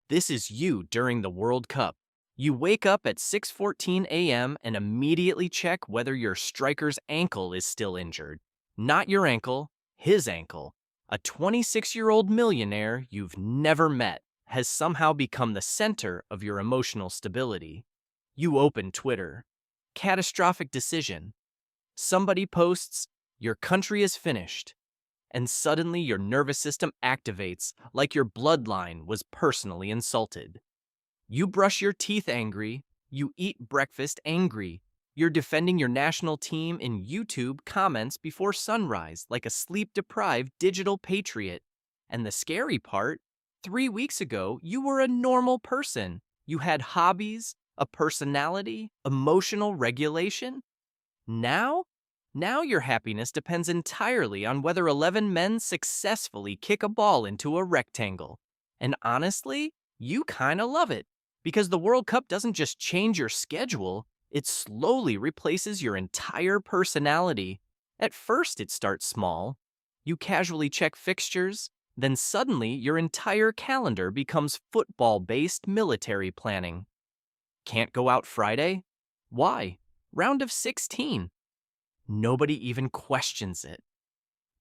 This is you during the World Cup. You wake up at 6:14 a.m. and immediately check whether your striker's ankle is still injured. Not your ankle, his ankle. A 26-year-old millionaire you've never met has somehow become the center of your emotional stability. You open Twitter. Catastrophic decision. Somebody posts, "Your country is finished." And suddenly your nervous system activates like your bloodline was personally insulted. You brush your teeth angry, you eat breakfast angry, you're defending your national team in YouTube comments before sunrise like a sleep-deprived digital patriot. And the scary part, 3 weeks ago, you were a normal person. You had hobbies, a personality, emotional regulation. Now? Now your happiness depends entirely on whether 11 men successfully kick a ball into a rectangle. And honestly, you kinda love it. Because the World Cup doesn't just change your schedule, it slowly replaces your entire personality. At first, it starts small. You casually check fixtures, then suddenly your entire calendar becomes football-based military planning. Can't go out Friday? Why? Round of 16. Nobody even questions it.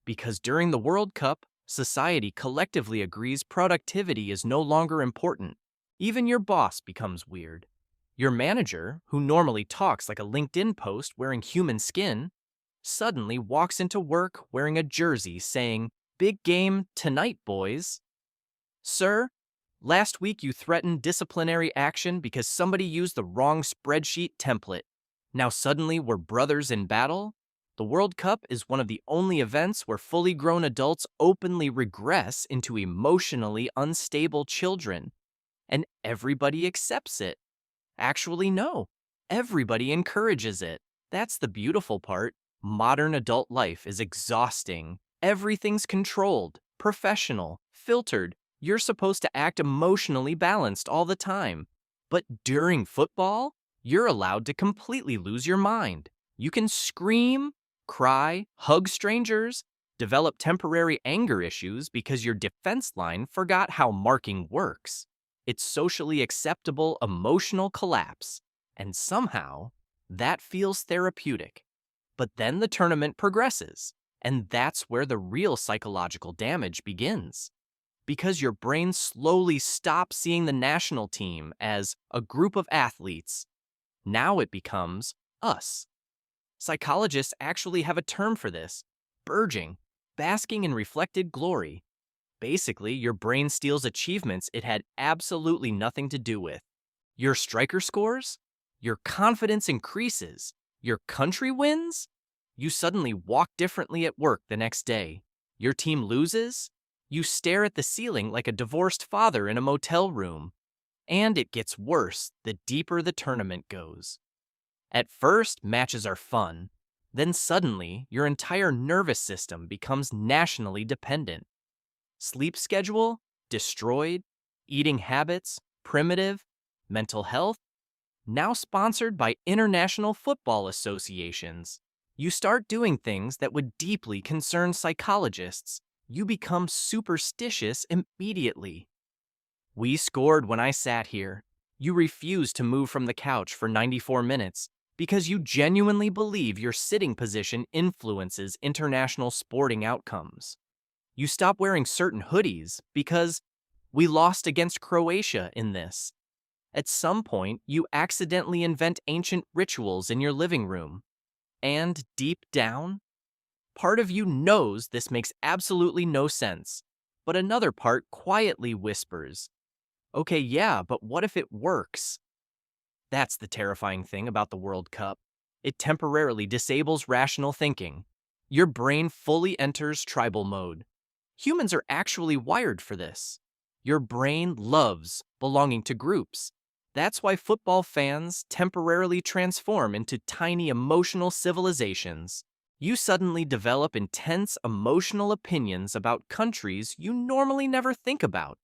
Because during the World Cup, society collectively agrees productivity is no longer important. Even your boss becomes weird. Your manager, who normally talks like a LinkedIn post wearing human skin, suddenly walks into work wearing a jersey saying, "Big game tonight, boys." Sir, last week you threatened disciplinary action because somebody used the wrong spreadsheet template. Now suddenly we're brothers in battle? The World Cup is one of the only events where fully grown adults openly regress into emotionally unstable children. And everybody accepts it. Actually, no. Everybody encourages it. That's the beautiful part. Modern adult life is exhausting. Everything's controlled, professional, filtered. You're supposed to act emotionally balanced all the time. But during football, you're allowed to completely lose your mind. You can scream, cry, hug strangers, develop temporary anger issues because your defense line forgot how marking works. It's socially acceptable emotional collapse, and somehow that feels therapeutic. But then the tournament progresses, and that's where the real psychological damage begins. Because your brain slowly stops seeing the national team as a group of athletes. Now it becomes us. Psychologists actually have a term for this: burgeoning, basking in reflected glory. Basically, your brain steals achievements it had absolutely nothing to do with. Your striker scores? Your confidence increases. Your country wins? You suddenly walk differently at work the next day. Your team loses? You stare at the ceiling like a divorced father in a motel room. And it gets worse the deeper the tournament goes. At first, matches are fun. Then suddenly, your entire nervous system becomes nationally dependent. Sleep schedule? Destroyed. Eating habits? Primitive. Mental health? Now sponsored by international football associations. You start doing things that would deeply concern psychologists. You become superstitious immediately. We scored when I sat here. You refuse to move from the couch for 94 minutes because you genuinely believe your sitting position influences international sporting outcomes. You stop wearing certain hoodies because we lost against Croatia in this. At some point, you accidentally invent ancient rituals in your living room. And deep down, part of you knows this makes absolutely no sense, but another part quietly whispers, "Okay, yeah, but what if it works?" That's the terrifying thing about the World Cup. It temporarily disables rational thinking. Your brain fully enters tribal mode. Humans are actually wired for this. Your brain loves belonging to groups. That's why football fans temporarily transform into tiny emotional civilizations. You suddenly develop intense emotional opinions about countries you normally never think about.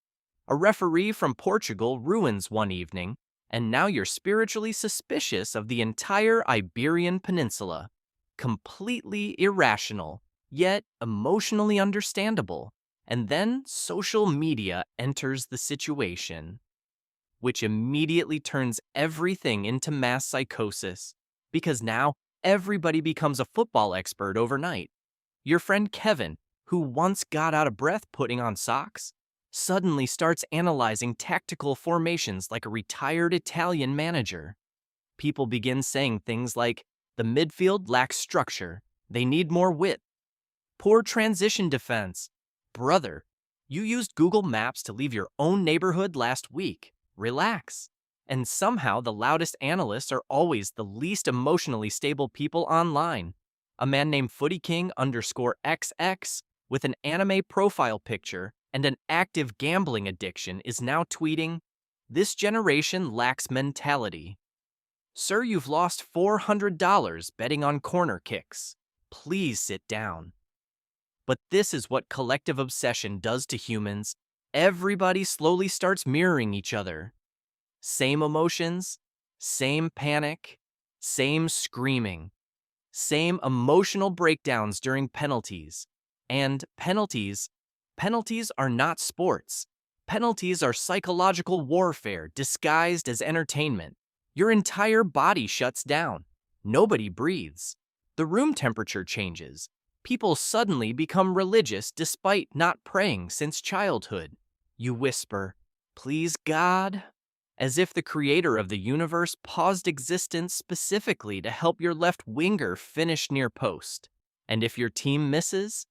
A referee from Portugal ruins one evening, and now you're spiritually suspicious of the entire Iberian Peninsula. Completely irrational, yet emotionally understandable. And then social media enters the situation. which immediately turns everything into mass psychosis. Because now everybody becomes a football expert overnight. Your friend Kevin, who once got out of breath putting on socks, suddenly starts analyzing tactical formations like a retired Italian manager. People begin saying things like, the midfield lacks structure, they need more width. Poor transition defense. Brother, you used Google Maps to leave your own neighborhood last week. Relax. And somehow the loudest analysts are always the least emotionally stable people online. A man named FootyKing_XX with an anime profile picture and an active gambling addiction is now tweeting, "This generation lacks mentality." Sir, you've lost $400 betting on corner kicks. Please sit down. But this is what collective obsession does to humans. Everybody slowly starts mirroring each other. Same emotions, same panic, same screaming, same emotional breakdowns during penalties. And penalties are not sports. Penalties are psychological warfare disguised as entertainment. Your entire body shuts down. Nobody breathes. The room temperature changes. People suddenly become religious despite not praying since childhood. You whisper, "Please God," as if the creator of the universe paused existence specifically to help your left winger finish near post. And if your team misses,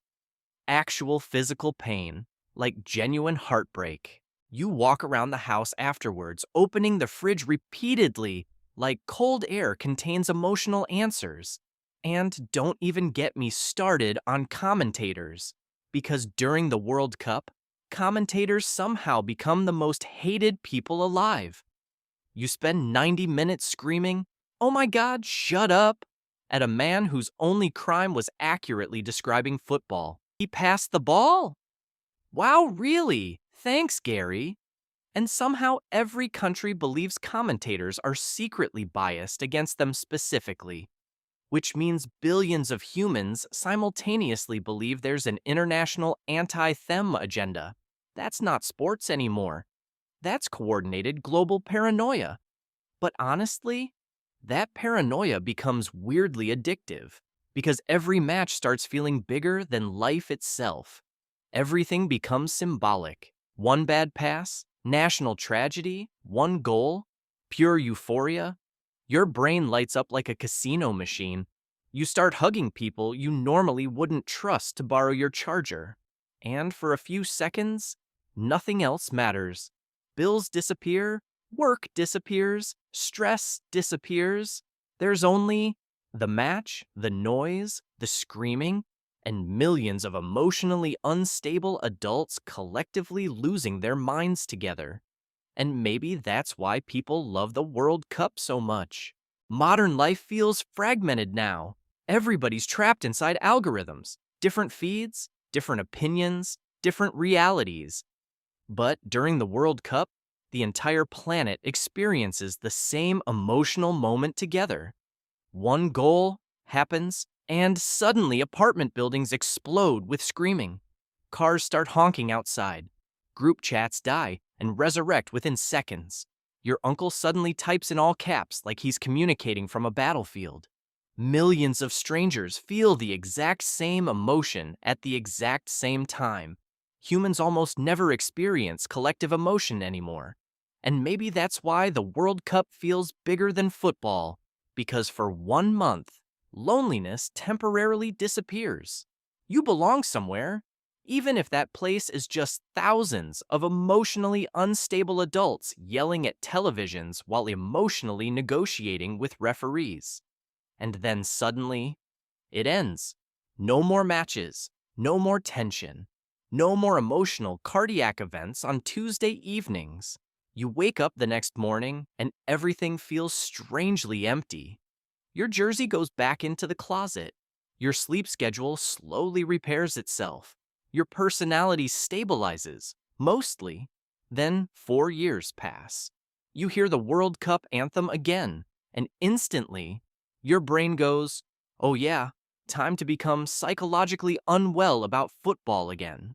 actual physical pain, like genuine heartbreak. You walk around the house afterwards, opening the fridge repeatedly, like cold air contains emotional answers. And don't even get me started on commentators, because during the World Cup, commentators somehow become the most hated people alive. You spend 90 minutes screaming, "Oh my God, shut up," at a man whose only crime was accurately describing football. He passed the ball? Wow, really? Thanks, Gary. And somehow every country believes commentators are secretly biased against them specifically, which means billions of humans simultaneously believe there's an international anti-them agenda. That's not sports anymore. That's coordinated global paranoia. But honestly, that paranoia becomes weirdly addictive because every match starts feeling bigger than life itself. Everything becomes symbolic. One bad pass, national tragedy, one goal, pure euphoria. Your brain lights up like a casino machine. You start hugging people you normally wouldn't trust to borrow your charger. And for a few seconds, nothing else matters. Bills disappear, work disappears, stress disappears. There's only the match, the noise, the screaming, and millions of emotionally unstable adults collectively losing their minds together. And maybe that's why people love the World Cup so much. Modern life feels fragmented now. Everybody's trapped inside algorithms, different feeds, different opinions, different realities. But during the World Cup, the entire planet experiences the same emotional moment together. One goal happens, and suddenly apartment buildings explode with screaming. Cars start honking outside. Group chats die and resurrect within seconds. Your uncle suddenly types in all caps like he's communicating from a battlefield. Millions of strangers feel the exact same emotion at the exact same time. Humans almost never experience collective emotion anymore. And maybe that's why the World Cup feels bigger than football, because for 1 month, loneliness temporarily disappears. You belong somewhere, even if that place is just thousands of emotionally unstable adults yelling at televisions while emotionally negotiating with referees. And then suddenly, it ends. No more matches, no more tension, no more emotional cardiac events on Tuesday evenings. You wake up the next morning and everything feels strangely empty. Your jersey goes back into the closet. Your sleep schedule slowly repairs itself. Your personality stabilizes, mostly. Then 4 years pass. You hear the World Cup anthem again, and instantly, your brain goes, "Oh yeah, time to become psychologically unwell about football again."